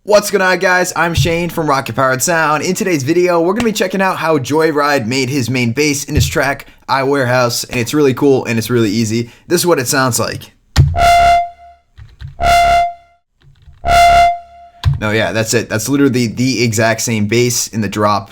What's going on, guys? I'm Shane from Rocket Powered Sound. In today's video, we're going to be checking out how Joyryde made his main bass in his track, Ware House, and it's really cool and it's really easy. This is what it sounds like. No, yeah, that's it. That's literally the exact same bass in the drop.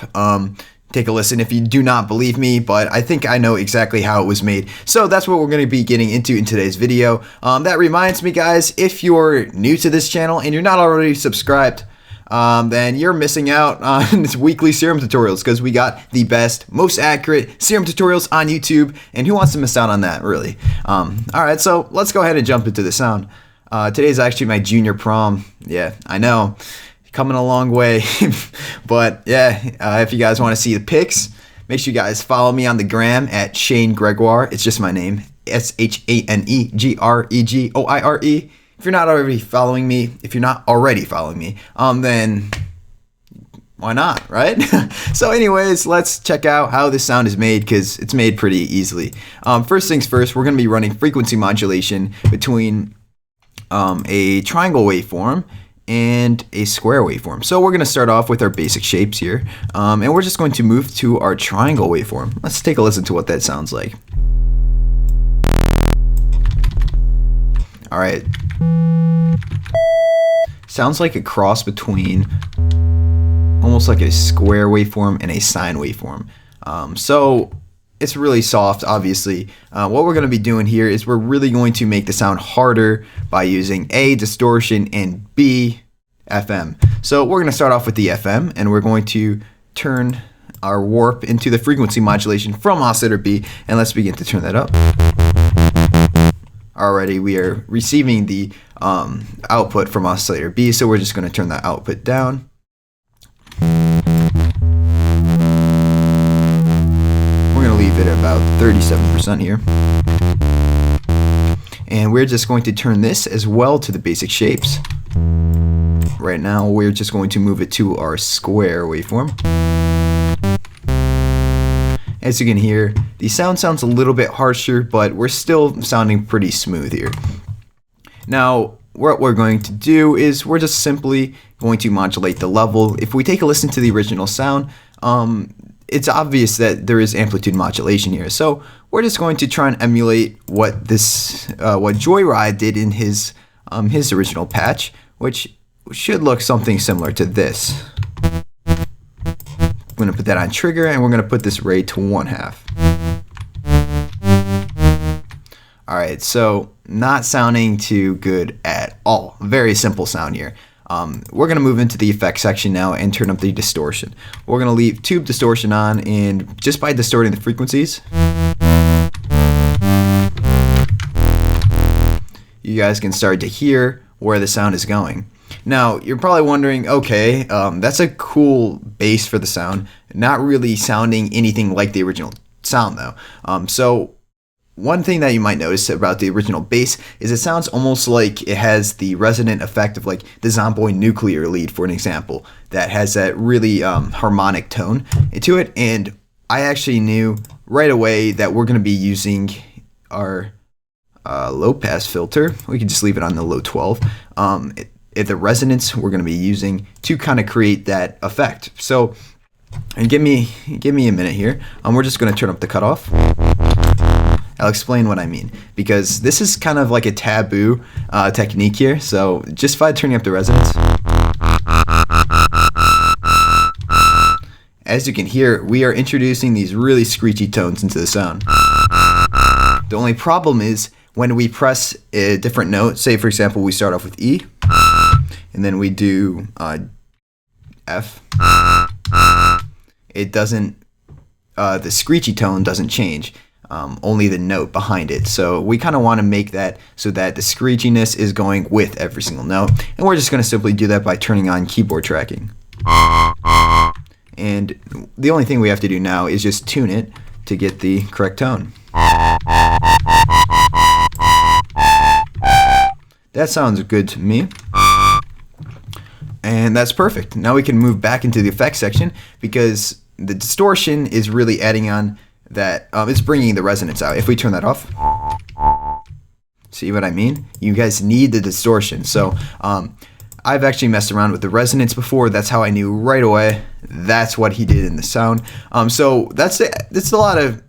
Take a listen if you do not believe me, but I think I know exactly how it was made. So that's what we're going to be getting into in today's video. That reminds me, guys, if you're new to this channel and you're not already subscribed, then you're missing out on this weekly Serum tutorials, because we got the best, most accurate Serum tutorials on YouTube, and who wants to miss out on that, really? Alright, so let's go ahead and jump into the sound. Today's actually my junior prom. Yeah, I know. Coming a long way. But yeah, if you guys want to see the pics, make sure you guys follow me on the gram at Shane Gregoire. It's just my name, ShaneGregoire. If you're not already following me, then why not, right? So anyways, let's check out how this sound is made, because it's made pretty easily. First things first, we're going to be running frequency modulation between a triangle waveform and a square waveform. So we're going to start off with our basic shapes here, and we're just going to move to our triangle waveform. Let's take a listen to what that sounds like. Alright. Sounds like a cross between almost like a square waveform and a sine waveform. So it's really soft, obviously. What we're going to be doing here is we're really going to make the sound harder by using A, distortion, and B, FM. So we're going to start off with the FM, and we're going to turn our warp into the frequency modulation from oscillator B, and let's begin to turn that up. Already we are receiving the output from oscillator B, so we're just going to turn that output down. Leave it about 37% here, and we're just going to turn this as well to the basic shapes. Right now we're just going to move it to our square waveform. As you can hear, the sound sounds a little bit harsher, but we're still sounding pretty smooth here. Now what we're going to do is we're just simply going to modulate the level. If we take a listen to the original sound, it's obvious that there is amplitude modulation here. So we're just going to try and emulate what Joyryde did in his original patch, which should look something similar to this. I'm going to put that on trigger, and we're going to put this rate to 1/2. Alright, so not sounding too good at all. Very simple sound here. We're going to move into the effects section now and turn up the distortion. We're going to leave tube distortion on, and just by distorting the frequencies, you guys can start to hear where the sound is going. Now, you're probably wondering, okay, that's a cool bass for the sound, not really sounding anything like the original sound though. So one thing that you might notice about the original bass is it sounds almost like it has the resonant effect of like the Zomboid nuclear lead, for an example, that has that really harmonic tone to it. And I actually knew right away that we're going to be using our low pass filter. We can just leave it on the low 12. The resonance we're going to be using to kind of create that effect. So, and give me a minute here. We're just going to turn up the cutoff. I'll explain what I mean, because this is kind of like a taboo technique here. So just by turning up the resonance, as you can hear, we are introducing these really screechy tones into the sound. The only problem is when we press a different note, say for example we start off with E, and then we do F, it doesn't, the screechy tone doesn't change. Only the note behind it. So we kind of want to make that so that the screechiness is going with every single note, and we're just going to simply do that by turning on keyboard tracking. And the only thing we have to do now is just tune it to get the correct tone. That sounds good to me, and that's perfect. Now we can move back into the effects section, because the distortion is really adding on that, it's bringing the resonance out. If we turn that off, see what I mean? You guys need the distortion. So I've actually messed around with the resonance before. That's how I knew right away that's what he did in the sound. So that's it. It's a lot of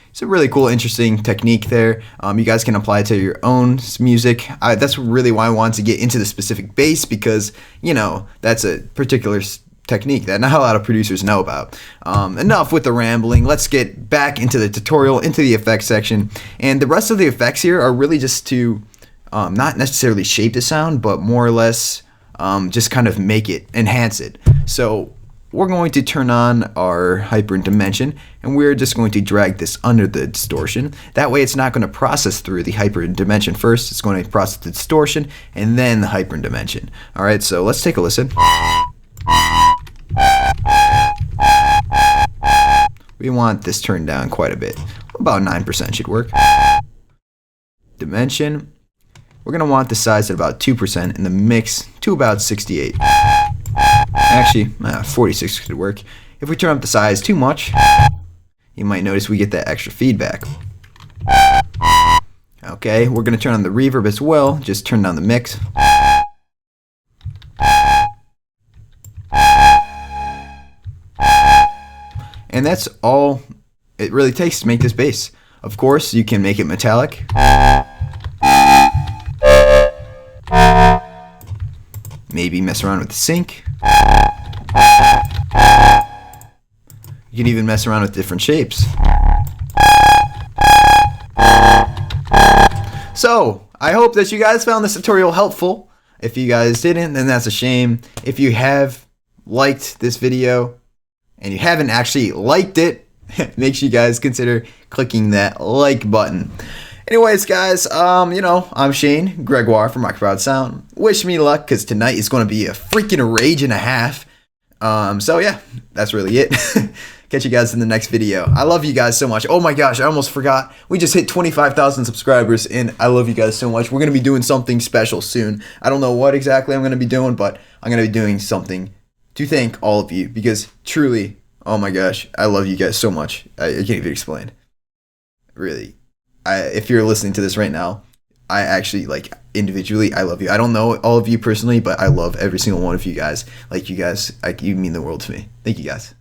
it's a really cool, interesting technique there. You guys can apply it to your own music. That's really why I wanted to get into the specific bass, because, you know, that's a particular technique that not a lot of producers know about. Enough with the rambling. Let's get back into the tutorial, into the effects section. And the rest of the effects here are really just to not necessarily shape the sound, but more or less just kind of make it, enhance it. So we're going to turn on our hyper dimension, and we're just going to drag this under the distortion. That way it's not going to process through the hyper dimension first. It's going to process the distortion and then the hyper dimension. All right, so let's take a listen. We want this turned down quite a bit. About 9% should work. Dimension. We're going to want the size at about 2% and the mix to about 68. Actually, 46 could work. If we turn up the size too much, you might notice we get that extra feedback. Okay, we're going to turn on the reverb as well. Just turn down the mix. And that's all it really takes to make this bass. Of course, you can make it metallic. Maybe mess around with the sync. You can even mess around with different shapes. So, I hope that you guys found this tutorial helpful. If you guys didn't, then that's a shame. If you have liked this video and you haven't actually liked it, make sure you guys consider clicking that like button. Anyways, guys, you know, I'm Shane Gregoire from Microproud Sound. Wish me luck, because tonight is going to be a freaking rage and a half. So yeah, that's really it. Catch you guys in the next video. I love you guys so much. Oh my gosh, I almost forgot. We just hit 25,000 subscribers, and I love you guys so much. We're going to be doing something special soon. I don't know what exactly I'm going to be doing, but I'm going to be doing something to thank all of you, because truly, oh my gosh, I love you guys so much. I can't even explain. Really. If you're listening to this right now, I actually, like, individually, I love you. I don't know all of you personally, but I love every single one of you guys. Like, you guys, you mean the world to me. Thank you guys.